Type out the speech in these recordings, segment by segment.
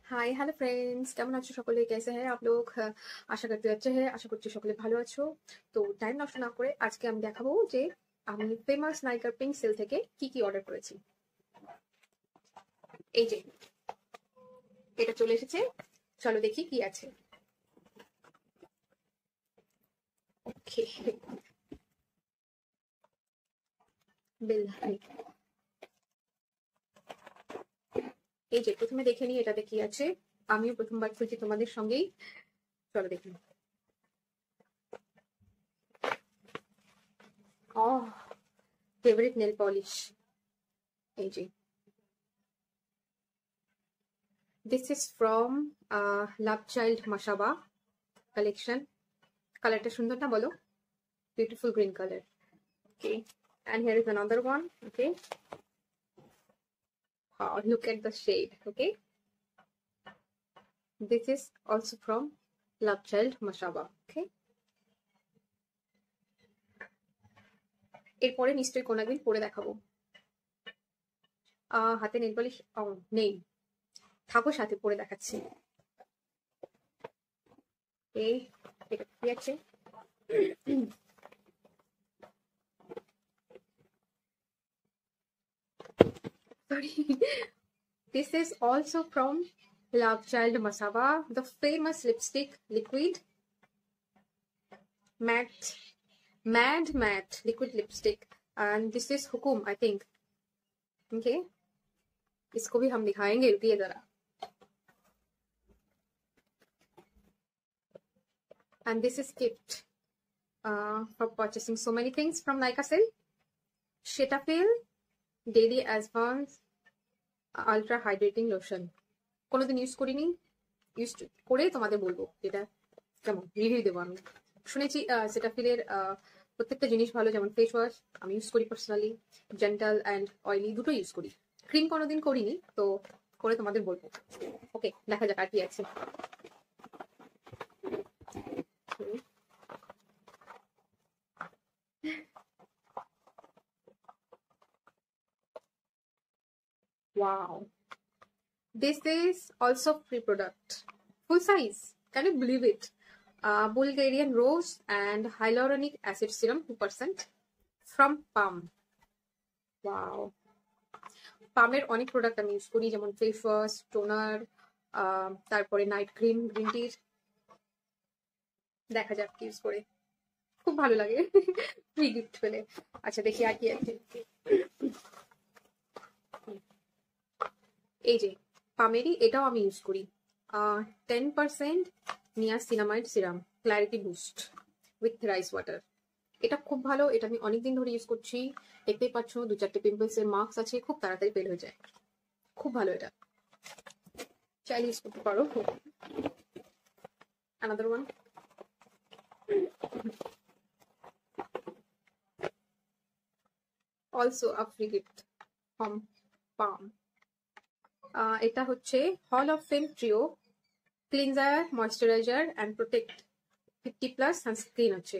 Hi hello friends কেমন আছো সকলে कैसे हैं आप लोग আশা করতে अच्छे हैं আশা করছি সকলে ভালো আছো তো টাইম নষ্ট না করে আজকে আমি দেখাবো যে আমি ফেমাস নাইকার পিঙ্ক সেল থেকে কি কি অর্ডার করেছি এই যে এটা চলে এসেছে চলো দেখি কি আছে ওকে বিল এই যে প্রথমে দেখে নিই এটাতে কি আছে আমিও প্রথমবার খুলছি তোমাদের সঙ্গেই চলো দেখি ফেভারিট নেল পলিশ এই যে this is from love child mashaba collection কালারটা সুন্দর না বলো beautiful green color okay and here is another one okay wow, look at the shade okay this is also from love child mashaba okay এরপরে নিশ্চয়ই কোনাগুলি পরে দেখাবো হাতে nail polish নেই থাকো সাথে পরে দেখাচ্ছি এই এটা কি আছে sorry this is also from love child masaba the famous lipstick liquid matte liquid lipstick and this is hukum I think okay इसको भी हम दिखाएंगे रुकिए जरा and this is gift for purchasing so many things from Nykaa sale Cetaphil daily advance ultra hydrating lotion কোনোদিন use করিনি use করে তোমাদের বলবো এটা কেমন রিভিউ দেবো আমি শুনেছি সেটাফিলের প্রত্যেকটা জিনিস ভালো যেমন ফেস ওয়াশ আমি ইউজ করি পার্সোনালি জেন্টাল অ্যান্ড অয়েলি দুটো ইউজ করি ক্রিম কোনোদিন করিনি তো করে তোমাদের বলবো ওকে দেখা যাক আর কি আছে wow this is also free product full size can you believe it Bulgarian rose and hyaluronic acid serum 2% from Palm wow পামের অনেক প্রোডাক্ট আমি ইউজ করি যেমন ফেস ওয়াশ টোনার তারপরে নাইট ক্রিম গ্রিন টির দেখা যাক কি ইউজ করে খুব ভালো লাগে ফ্রি গিফট পেলে আচ্ছা দেখি আর কি আছে এই যে পামেরই এটাও আমি ইউজ করি 10% niacinamide serum clarity boost with rice water এটা খুব ভালো এটা আমি অনেকদিন ধরে ইউজ করছি দেখতেই পাচ্ছ 2-4টে পিম্পলস এর মার্কস আছে খুব তাড়াতাড়ি পেল হয়ে যায় খুব ভালো এটা চাইলে ইউজ করতে পারো another one also a free gift from Palm এটা হচ্ছে hall of fame trio cleanser moisturiser and protect 50+ sunscreen আছে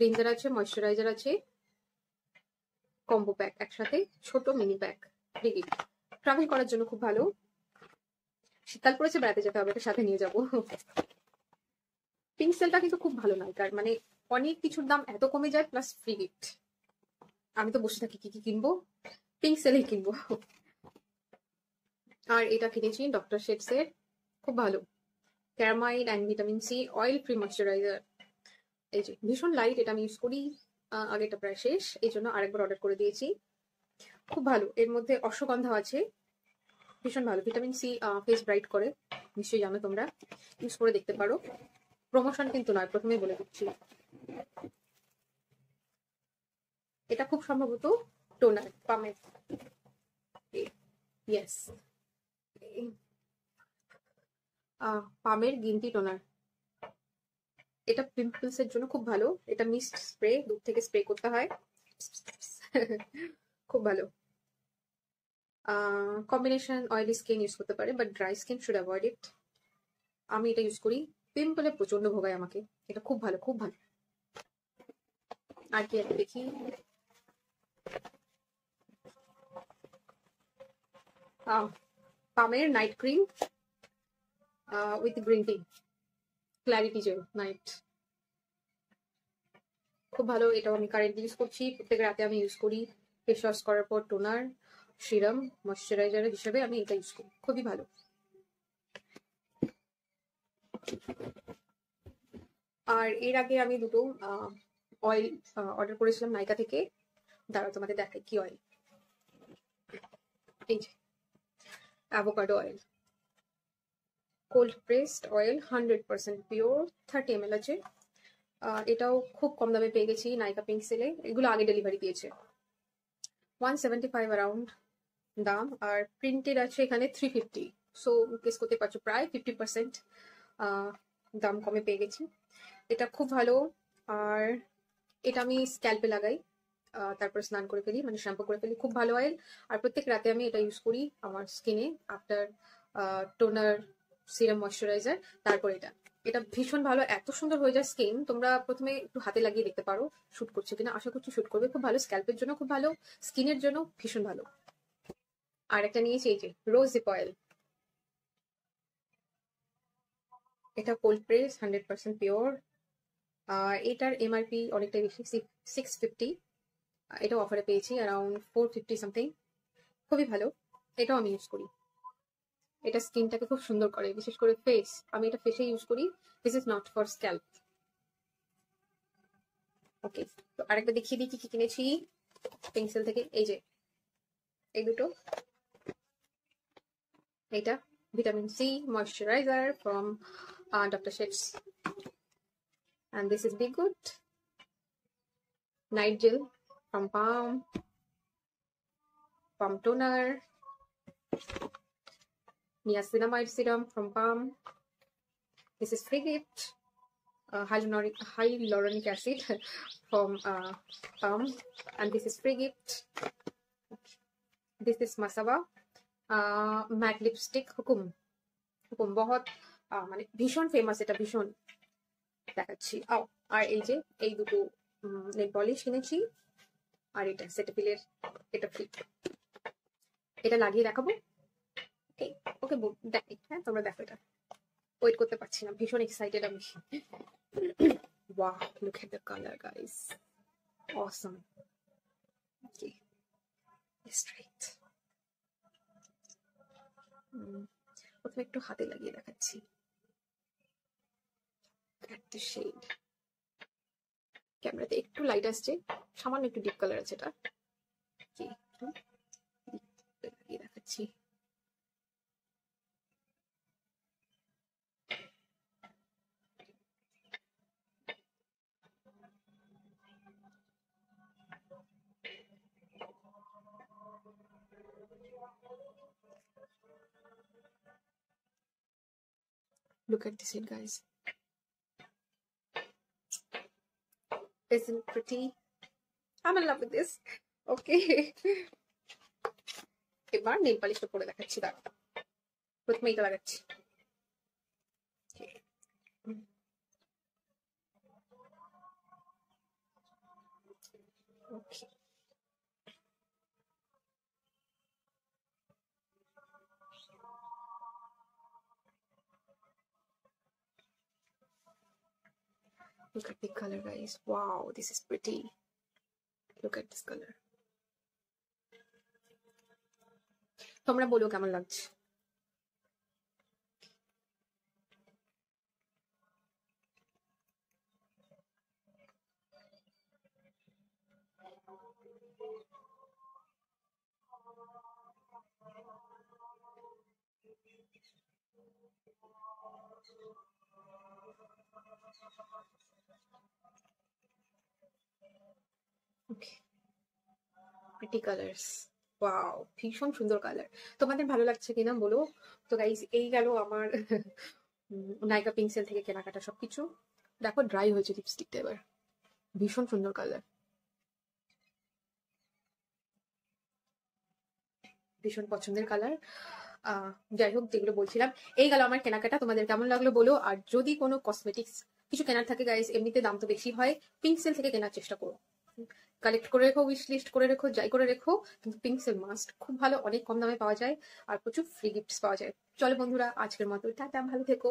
ক্লিনজার আছে ময়শ্চারাইজার আছে কম্বো প্যাক একসাথে ছোট mini pack free gift travel করার জন্য খুব ভালো শীতকাল পড়েছে বেড়াতে যেতে হবে এটা সাথে নিয়ে যাবো পিঙ্ক সেলটা কিন্তু খুব ভালো নাইকার মানে অনেক কিছুর দাম এত কমে যায় প্লাস ফ্রি গিফট আমি তো বসে থাকি কি কি কিনবো পিঙ্ক সেলেই কিনবো আর এটা কিনেছি ডক্টর শেটস এর খুব ভালো ceramide and vitamin C oil free moisturiser এই যে ভীষণ লাইট এটা আমি ইউজ করি আগেটা প্রায় শেষ এই জন্য আরেকবার অর্ডার করে দিয়েছি খুব ভালো এর মধ্যে অশ্বগন্ধা আছে ভীষণ ভালো ভিটামিন সি ফেস ব্রাইট করে নিশ্চয়ই জানো তোমরা ইউজ করে দেখতে পারো প্রমোশন কিন্তু নয় প্রথমেই বলে দিচ্ছি এটা খুব সম্ভবত টোনার পামের ইয়েস পামের গিনতি টোনার এটা পিম্পলস এর জন্য খুব ভালো এটা মিস্ট স্প্রে দূর থেকে স্প্রে করতে হয় খুব ভালো কম্বিনেশন অয়েলি স্কিন ইউজ করতে পারে but dry skin should avoid ইট আমি এটা ইউজ করি পিম্পলে প্রচন্ড ভোগায় আমাকে এটা খুব ভালো আর কি একটা দেখি পামের night cream with green tea, clarity gel night. খুব ভালো, এটাও আমি কারেন্ট ইউজ করছি, প্রত্যেক রাতে আমি ইউজ করি। ফেস ওয়াশ করার পর টোনার, সিরাম, ময়শ্চারাইজার হিসেবে আমি এটা ইউজ করি, খুবই ভালো। আর এর আগে আমি দুটো অয়েল অর্ডার করেছিলাম নাইকা থেকে, দাঁড়াও তোমাদের দেখাই কি অয়েল। এই যে avocado oil, cold pressed oil, 100% pure, 30 ml আছে। এটাও খুব কম দামে পেয়ে গেছি নাইকা পিঙ্ক সেলে, এগুলো আগে ডেলিভারি দিয়েছে। 175 অ্যারাউন্ড দাম, আর প্রিন্টেড আছে এখানে 350। সো গেস করতে পারছো প্রায় 50% দাম কমে পেয়ে গেছি। এটা খুব ভালো। আর এটা আমি স্ক্যাল্পে লাগাই, তারপর স্নান করে ফেলি, মানে শ্যাম্পু করে ফেলি, খুব ভালো অয়েল। আর প্রত্যেক রাতে আমি এটা ইউজ করি আমার স্কিনে, আফটার টোনার, সিরাম, ময়শ্চারাইজার, তারপর এটা এটা ভীষণ ভালো, এত সুন্দর হয়ে যায় স্কিন। তোমরা প্রথমে একটু হাতে লাগিয়ে দেখতে পারো শুট করছে কিনা, আশা করছি শুট করবে। খুব ভালো স্ক্যাল্পের জন্য, খুব ভালো স্কিনের জন্য, ভীষণ ভালো। আর একটা নিয়েছি এই যে রোজ হিপ অয়েল, এটা কোল্ড প্রেস, 100% পিওর। এটার এমআরপি অনেকটাই বেশি, 650। এটাও অফারে পেয়েছি অ্যারাউন্ড 450 সামথিং, খুবই ভালো। এটাও আমি ইউজ করি, এটা স্কিনটাকে খুব সুন্দর করে, বিশেষ করে ফেস। আমি এটা ফেসে ইউজ করি, this is not for scalp. Okay, তো আরেকটা দেখিয়ে দিই কি কি কিনেছি পেন্সিল থেকে। এই যে এই দুটো, এইটা vitamin C moisturiser from doctor Sheth's, and this is Be Good night gel from Palm toner, niacinamide serum from Palm. This is free gift, hyaluronic acid from Palm, and this is free gift. This is Masaba matte lipstick, হুকুম বহুত মানে ভীষণ famous, এটা ভীষণ দেখাচ্ছি। আর এই যে এই দুটো নেল পলিশ কিনেছি, আর এটা সেটাফিলের, এটা ফ্রি, এটা লাগিয়ে দেখাবো। ওকে ওকে দেখাই, হ্যাঁ তোমরা দেখো, এটা ওয়েট করতে পারছি না, ভীষণ এক্সাইটেড আমি। Wow, look at the colour guys, Assam. Okay, straight, প্রথমে একটু হাতে লাগিয়ে দেখাচ্ছি। ক্যামেরাতে একটু লাইট আসছে, সামান্য একটু ডিপ কালার আছে, এটা কি লাগিয়ে দেখাচ্ছি। Look at this shade, guys. Isn't it pretty? I'm in love with this. Okay. এবার নেল পালিশটা পরে দেখাচ্ছি, দাঁড়া প্রথমে এটা লাগাচ্ছি। Okay. Look at the color, guys. Wow, this is pretty. Look at this color. তোমরা বলো কেমন লাগছে। Okay. Pretty colors. ওয়াও, ভীষণ সুন্দর কালার। তোমাদের ভালো লাগছে কিনা বলো তো গাইস। এই গেল আমার নাইকা পিঙ্কসেল থেকে কেনাকাটা সবকিছু। দেখো ড্রাই হয়েছে লিপস্টিকটা, এবার ভীষণ সুন্দর কালার, ভীষণ পছন্দের কালার। যাই হোক, যেগুলো বলছিলাম, এই গেল আমার কেনাকাটা। তোমাদের কেমন লাগলো বলো। আর যদি কোনো কসমেটিক্স কিছু কেনার থাকে গাইস, এমনিতে দাম তো বেশি হয়, পিঙ্কসেল থেকে কেনার চেষ্টা করো, কালেক্ট করে রেখো, উইশ লিস্ট করে রেখো, যাই করে রেখো, কিন্তু পিঙ্কসের মাস্ট খুব ভালো, অনেক কম দামে পাওয়া যায় আর প্রচুর ফ্রি গিফটস পাওয়া যায়। চলো বন্ধুরা, আজকের মতো টাটা, ভালো থেকো।